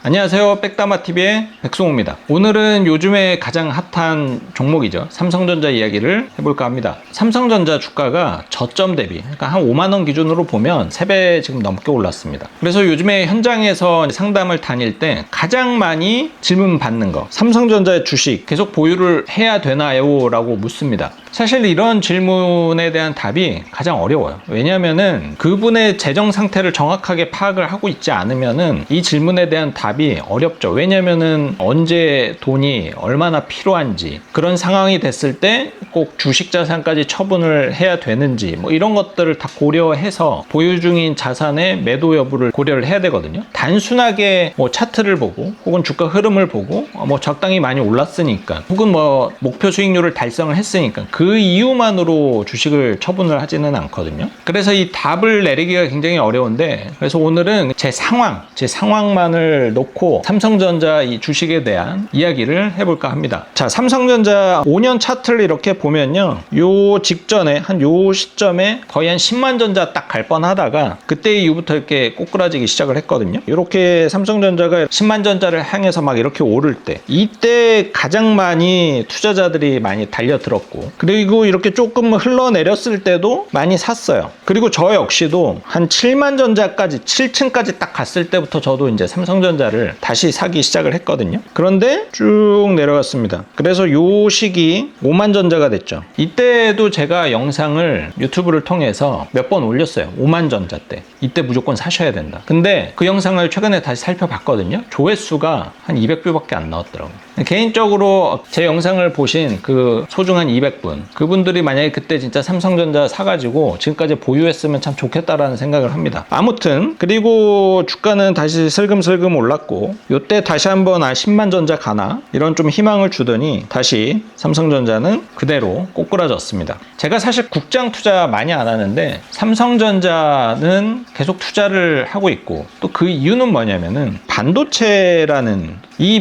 안녕하세요. 백다마TV의 백송호입니다. 오늘은 요즘에 가장 핫한 종목이죠. 삼성전자 이야기를 해볼까 합니다. 삼성전자 주가가 저점 대비, 그러니까 한 5만원 기준으로 보면 3배 지금 넘게 올랐습니다. 그래서 요즘에 현장에서 상담을 다닐 때 가장 많이 질문 받는 거, 삼성전자의 주식 계속 보유를 해야 되나요? 라고 묻습니다. 사실 이런 질문에 대한 답이 가장 어려워요. 왜냐하면은 그분의 재정 상태를 정확하게 파악을 하고 있지 않으면은 이 질문에 대한 답이 어렵죠. 왜냐하면은 언제 돈이 얼마나 필요한지, 그런 상황이 됐을 때 꼭 주식 자산까지 처분을 해야 되는지, 뭐 이런 것들을 다 고려해서 보유 중인 자산의 매도 여부를 고려를 해야 되거든요. 단순하게 뭐 차트를 보고 혹은 주가 흐름을 보고 뭐 적당히 많이 올랐으니까 혹은 뭐 목표 수익률을 달성을 했으니까 그 이유만으로 주식을 처분을 하지는 않거든요. 그래서 이 답을 내리기가 굉장히 어려운데, 그래서 오늘은 제 상황만을 놓고 삼성전자 이 주식에 대한 이야기를 해볼까 합니다. 자, 삼성전자 5년 차트를 이렇게 보면요, 요 직전에 요 시점에 거의 한 10만 전자 딱 갈 뻔하다가 그때 이후부터 이렇게 꼬꾸라지기 시작을 했거든요. 이렇게 삼성전자가 10만 전자를 향해서 막 이렇게 오를 때, 이때 가장 많이 투자자들이 많이 달려들었고, 그리고 이렇게 조금 흘러내렸을 때도 많이 샀어요. 그리고 저 역시도 한 7만 전자까지, 7층까지 딱 갔을 때부터 저도 이제 삼성전자를 다시 사기 시작을 했거든요. 그런데 쭉 내려갔습니다. 그래서 요 시기 5만 전자가 됐죠. 이때도 제가 영상을 유튜브를 통해서 몇 번 올렸어요. 5만 전자 때. 이때 무조건 사셔야 된다. 근데 그 영상을 최근에 다시 살펴봤거든요. 조회수가 한 200뷰밖에 안 나왔더라고요. 개인적으로 제 영상을 보신 그 소중한 200분, 그분들이 만약에 그때 진짜 삼성전자 사가지고 지금까지 보유했으면 참 좋겠다라는 생각을 합니다. 아무튼 그리고 주가는 다시 슬금슬금 올랐고, 요때 다시 한번 10만 전자 가나 이런 좀 희망을 주더니 다시 삼성전자는 그대로 꼬꾸라졌습니다. 제가 사실 국장 투자 많이 안 하는데 삼성전자는 계속 투자를 하고 있고, 또 그 이유는 뭐냐면은 반도체라는 이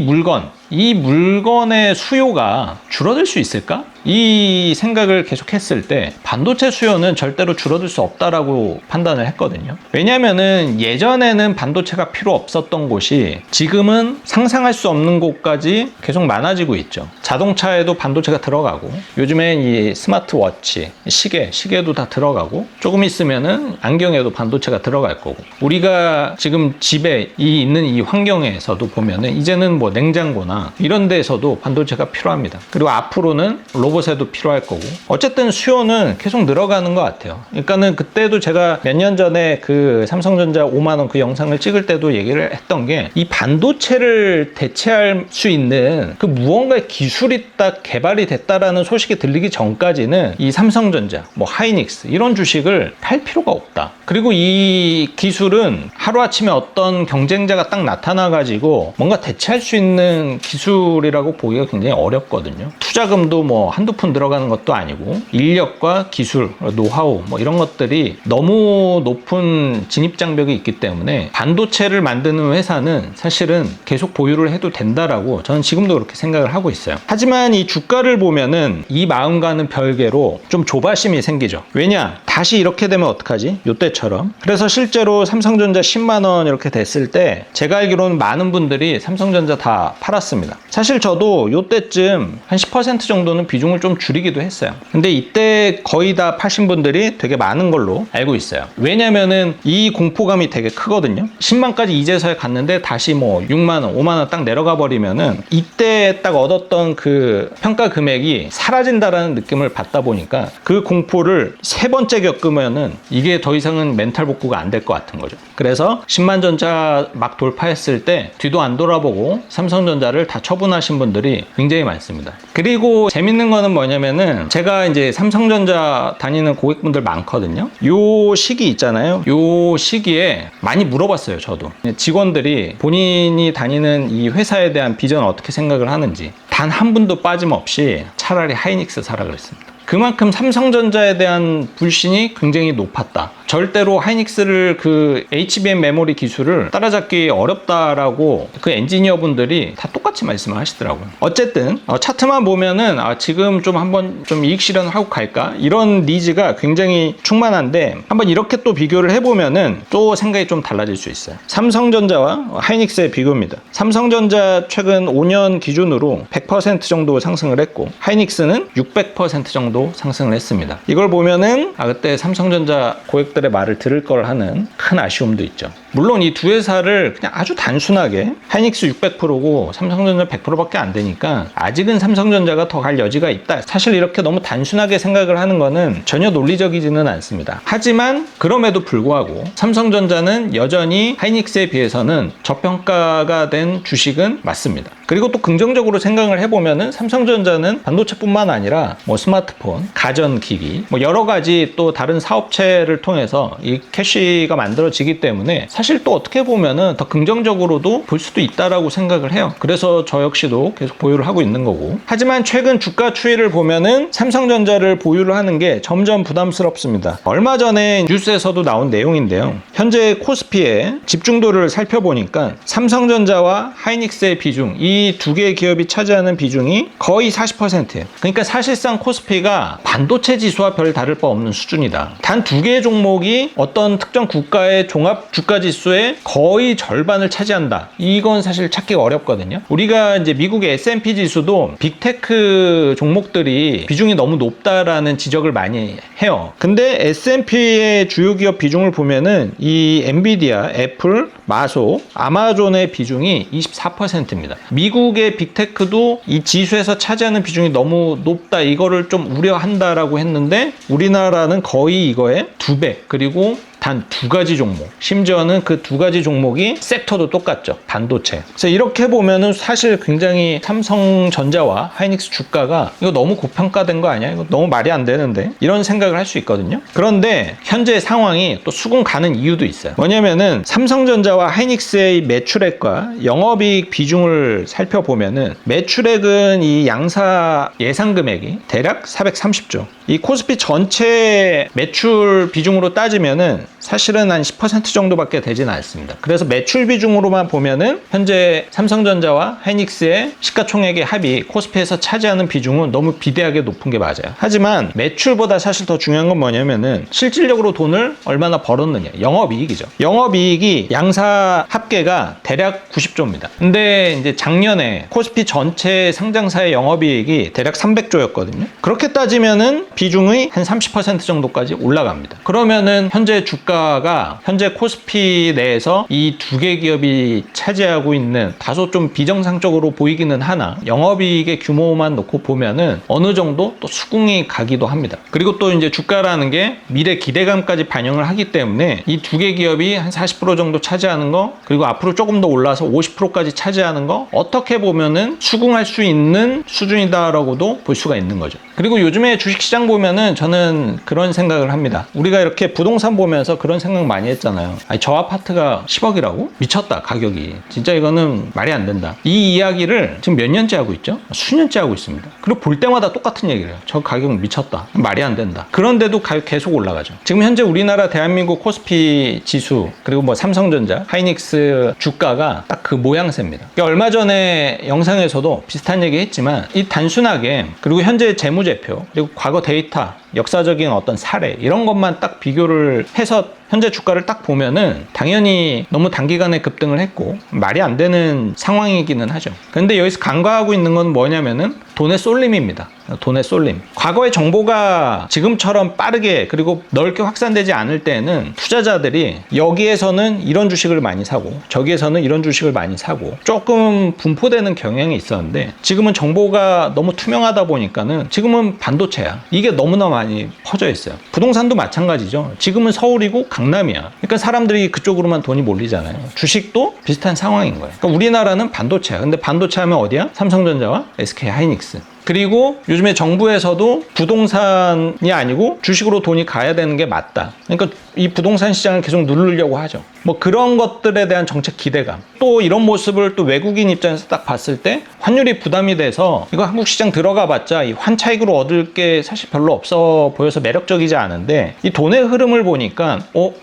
물건의 수요가 줄어들 수 있을까? 이 생각을 계속 했을 때 반도체 수요는 절대로 줄어들 수 없다라고 판단을 했거든요. 왜냐면은 예전에는 반도체가 필요 없었던 곳이 지금은 상상할 수 없는 곳까지 계속 많아지고 있죠. 자동차에도 반도체가 들어가고, 요즘엔 이 스마트워치, 시계도 다 들어가고, 조금 있으면은 안경에도 반도체가 들어갈 거고, 우리가 지금 집에 있는 이 환경에서도 보면은 이제는 뭐 냉장고나 이런 데에서도 반도체가 필요합니다. 그리고 앞으로는 로봇에도 필요할 거고, 어쨌든 수요는 계속 늘어가는 것 같아요. 그러니까는 그때도 제가 몇 년 전에 그 삼성전자 5만원 그 영상을 찍을 때도 얘기를 했던 게, 이 반도체를 대체할 수 있는 그 무언가의 기술이 딱 개발이 됐다라는 소식이 들리기 전까지는 이 삼성전자, 뭐 하이닉스 이런 주식을 팔 필요가 없다. 그리고 이 기술은 하루아침에 어떤 경쟁자가 딱 나타나가지고 뭔가 대체할 수 있는 기술이라고 보기가 굉장히 어렵거든요. 투자금도 뭐 한두 푼 들어가는 것도 아니고, 인력과 기술, 노하우 뭐 이런 것들이 너무 높은 진입장벽이 있기 때문에 반도체를 만드는 회사는 사실은 계속 보유를 해도 된다라고 저는 지금도 그렇게 생각을 하고 있어요. 하지만 이 주가를 보면은 이 마음과는 별개로 좀 조바심이 생기죠. 왜냐? 다시 이렇게 되면 어떡하지? 요때처럼. 그래서 실제로 삼성전자 10만원 이렇게 됐을 때 제가 알기로는 많은 분들이 삼성전자 다 팔았습니다. 사실 저도 요때쯤 한 10% 정도는 비중을 좀 줄이기도 했어요. 근데 이때 거의 다 파신 분들이 되게 많은 걸로 알고 있어요. 왜냐면은 이 공포감이 되게 크거든요. 10만까지 이제서야 갔는데 다시 뭐 6만원, 5만원 딱 내려가 버리면은 이때 딱 얻었던 그 평가 금액이 사라진다라는 느낌을 받다 보니까 그 공포를 3번째 겪으면은 이게 더 이상은 멘탈 복구가 안 될 것 같은 거죠. 그래서 10만 전자 막 돌파했을 때 뒤도 안 돌아보고 삼성전자를 다 처분하신 분들이 굉장히 많습니다. 그리고 재밌는 거는 뭐냐면은, 제가 이제 삼성전자 다니는 고객분들 많거든요. 요 시기 있잖아요. 요 시기에 많이 물어봤어요. 저도 직원들이 본인이 다니는 이 회사에 대한 비전 어떻게 생각을 하는지 단 한 분도 빠짐없이 차라리 하이닉스 사라 그랬습니다. 그만큼 삼성전자에 대한 불신이 굉장히 높았다. 절대로 하이닉스를 그 HBM 메모리 기술을 따라잡기 어렵다라고 그 엔지니어분들이 다 똑같이 말씀을 하시더라고요. 어쨌든 차트만 보면은 지금 좀 한번 좀 이익 실현을 하고 갈까? 이런 니즈가 굉장히 충만한데 한번 이렇게 또 비교를 해보면은 또 생각이 좀 달라질 수 있어요. 삼성전자와 하이닉스의 비교입니다. 삼성전자 최근 5년 기준으로 100% 정도 상승을 했고 하이닉스는 600% 정도 상승을 했습니다. 이걸 보면은 그때 삼성전자 고객들의 말을 들을 걸 하는 큰 아쉬움도 있죠. 물론 이 두 회사를 그냥 아주 단순하게 하이닉스 600%고 삼성전자 100%밖에 안 되니까 아직은 삼성전자가 더 갈 여지가 있다. 사실 이렇게 너무 단순하게 생각을 하는 거는 전혀 논리적이지는 않습니다. 하지만 그럼에도 불구하고 삼성전자는 여전히 하이닉스에 비해서는 저평가가 된 주식은 맞습니다. 그리고 또 긍정적으로 생각을 해보면은 삼성전자는 반도체뿐만 아니라 뭐 스마트폰, 가전기기, 뭐 여러 가지 또 다른 사업체를 통해서 이 캐시가 만들어지기 때문에 사실 또 어떻게 보면은 더 긍정적으로도 볼 수도 있다라고 생각을 해요. 그래서 저 역시도 계속 보유를 하고 있는 거고. 하지만 최근 주가 추이를 보면은 삼성전자를 보유를 하는 게 점점 부담스럽습니다. 얼마 전에 뉴스에서도 나온 내용인데요. 현재 코스피의 집중도를 살펴보니까 삼성전자와 하이닉스의 비중, 이 두 개의 기업이 차지하는 비중이 거의 40%예요. 그러니까 사실상 코스피가 반도체 지수와 별 다를 바 없는 수준이다. 단 두 개의 종목이 어떤 특정 국가의 종합 주가 지수의 거의 절반을 차지한다. 이건 사실 찾기가 어렵거든요. 우리가 이제 미국의 S&P 지수도 빅테크 종목들이 비중이 너무 높다라는 지적을 많이 해요. 근데 S&P의 주요 기업 비중을 보면은 이 엔비디아, 애플, 마소, 아마존의 비중이 24%입니다. 미국의 빅테크도 이 지수에서 차지하는 비중이 너무 높다, 이거를 좀 우려한다라고 했는데 우리나라는 거의 이거의 2배, 그리고 단 두 가지 종목, 심지어는 그 두 가지 종목이 섹터도 똑같죠. 반도체. 그래서 이렇게 보면은 사실 굉장히 삼성전자와 하이닉스 주가가 이거 너무 고평가된 거 아니야? 이거 너무 말이 안 되는데? 이런 생각을 할 수 있거든요. 그런데 현재 상황이 또 수긍 가는 이유도 있어요. 뭐냐면은 삼성전자와 하이닉스의 매출액과 영업이익 비중을 살펴보면은 매출액은 이 양사 예상 금액이 대략 430조. 이 코스피 전체 매출 비중으로 따지면은 사실은 한 10% 정도밖에 되진 않습니다. 그래서 매출 비중으로만 보면은 현재 삼성전자와 하이닉스의 시가총액의 합이 코스피에서 차지하는 비중은 너무 비대하게 높은 게 맞아요. 하지만 매출보다 사실 더 중요한 건 뭐냐면은 실질적으로 돈을 얼마나 벌었느냐, 영업이익이죠. 영업이익이 양사 합계가 대략 90조입니다. 근데 이제 작년에 코스피 전체 상장사의 영업이익이 대략 300조였거든요. 그렇게 따지면은 비중이 한 30% 정도까지 올라갑니다. 그러면은 현재 주가가 현재 코스피 내에서 이 두 개 기업이 차지하고 있는 다소 좀 비정상적으로 보이기는 하나 영업이익의 규모만 놓고 보면은 어느 정도 또 수긍이 가기도 합니다. 그리고 또 이제 주가라는 게 미래 기대감까지 반영을 하기 때문에 이 두 개 기업이 한 40% 정도 차지하는 거, 그리고 앞으로 조금 더 올라서 50%까지 차지하는 거, 어떻게 보면은 수긍할 수 있는 수준이다라고도 볼 수가 있는 거죠. 그리고 요즘에 주식시장 보면은 저는 그런 생각을 합니다. 우리가 이렇게 부동산 보면서 그런 생각 많이 했잖아요. 아니, 저 아파트가 10억이라고? 미쳤다, 가격이. 진짜 이거는 말이 안 된다. 이 이야기를 지금 몇 년째 하고 있죠? 수년째 하고 있습니다. 그리고 볼 때마다 똑같은 얘기를 해요. 저 가격 미쳤다, 말이 안 된다. 그런데도 가격 계속 올라가죠. 지금 현재 우리나라 대한민국 코스피 지수, 그리고 뭐 삼성전자, 하이닉스 주가가 딱 그 모양새입니다. 그러니까 얼마 전에 영상에서도 비슷한 얘기 했지만 이 단순하게, 그리고 현재 재무제표, 그리고 과거 데이터, 역사적인 어떤 사례, 이런 것만 딱 비교를 해서 현재 주가를 딱 보면은 당연히 너무 단기간에 급등을 했고 말이 안 되는 상황이기는 하죠. 근데 여기서 간과하고 있는 건 뭐냐면은 돈의 쏠림입니다. 돈의 쏠림. 과거의 정보가 지금처럼 빠르게 그리고 넓게 확산되지 않을 때는 투자자들이 여기에서는 이런 주식을 많이 사고 저기에서는 이런 주식을 많이 사고 조금 분포되는 경향이 있었는데, 지금은 정보가 너무 투명하다 보니까는 지금은 반도체야, 이게 너무나 많이 퍼져 있어요. 부동산도 마찬가지죠. 지금은 서울이고 강남이야. 그러니까 사람들이 그쪽으로만 돈이 몰리잖아요. 주식도 비슷한 상황인 거예요. 그러니까 우리나라는 반도체야. 근데 반도체 하면 어디야? 삼성전자와 SK 하이닉스. 그리고 요즘에 정부에서도 부동산이 아니고 주식으로 돈이 가야 되는 게 맞다. 그러니까 이 부동산 시장을 계속 누르려고 하죠. 뭐 그런 것들에 대한 정책 기대감. 또 이런 모습을 또 외국인 입장에서 딱 봤을 때 환율이 부담이 돼서 이거 한국 시장 들어가 봤자 이 환차익으로 얻을 게 사실 별로 없어 보여서 매력적이지 않은데 이 돈의 흐름을 보니까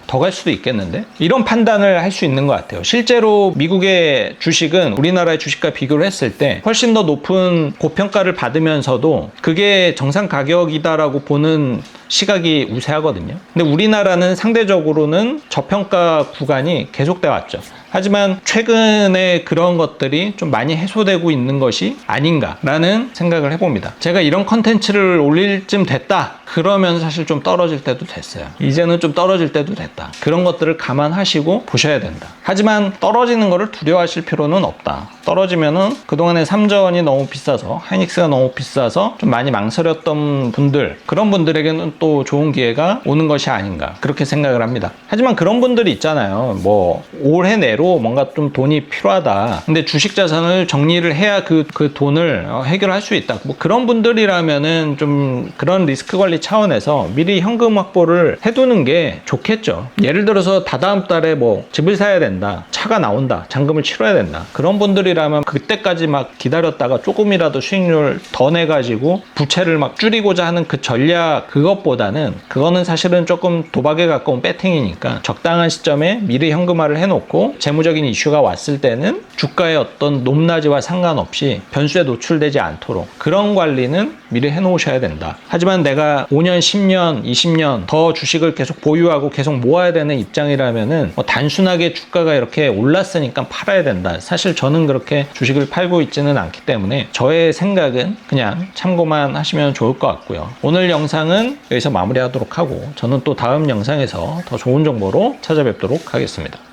더 갈 수도 있겠는데? 이런 판단을 할 수 있는 것 같아요. 실제로 미국의 주식은 우리나라의 주식과 비교를 했을 때 훨씬 더 높은 고평가를 받으면서도 그게 정상 가격이다라고 보는 시각이 우세하거든요. 근데 우리나라는 상대적으로는 저평가 구간이 계속돼 왔죠. 하지만 최근에 그런 것들이 좀 많이 해소되고 있는 것이 아닌가라는 생각을 해봅니다. 제가 이런 컨텐츠를 올릴 쯤 됐다. 그러면 사실 좀 떨어질 때도 됐어요. 이제는 좀 떨어질 때도 됐다. 그런 것들을 감안하시고 보셔야 된다. 하지만 떨어지는 거를 두려워하실 필요는 없다. 떨어지면은 그동안에 삼전이 너무 비싸서 하이닉스가 너무 비싸서 좀 많이 망설였던 분들, 그런 분들에게는 또 좋은 기회가 오는 것이 아닌가 그렇게 생각을 합니다. 하지만 그런 분들이 있잖아요. 뭐 올해 내로 뭔가 좀 돈이 필요하다. 근데 주식 자산을 정리를 해야 그 돈을 해결할 수 있다. 뭐 그런 분들이라면은 좀 그런 리스크 관리 차원에서 미리 현금 확보를 해두는 게 좋겠죠. 예를 들어서 다다음 달에 뭐 집을 사야 된다. 차가 나온다. 잔금을 치러야 된다. 그런 분들이라면 그때까지 막 기다렸다가 조금이라도 수익률 더 내가지고 부채를 막 줄이고자 하는 그 전략, 그것보다는 그거는 사실은 조금 도박에 가까운 배팅이니까 적당한 시점에 미리 현금화를 해놓고 재무적인 이슈가 왔을 때는 주가의 어떤 높낮이와 상관없이 변수에 노출되지 않도록 그런 관리는 미리 해놓으셔야 된다. 하지만 내가 5년, 10년, 20년 더 주식을 계속 보유하고 계속 모아야 되는 입장이라면은 단순하게 주가가 이렇게 올랐으니까 팔아야 된다. 사실 저는 그렇게 주식을 팔고 있지는 않기 때문에 저의 생각은 그냥 참고만 하시면 좋을 것 같고요. 오늘 영상은 여기서 마무리하도록 하고 저는 또 다음 영상에서 더 좋은 정보로 찾아뵙도록 하겠습니다.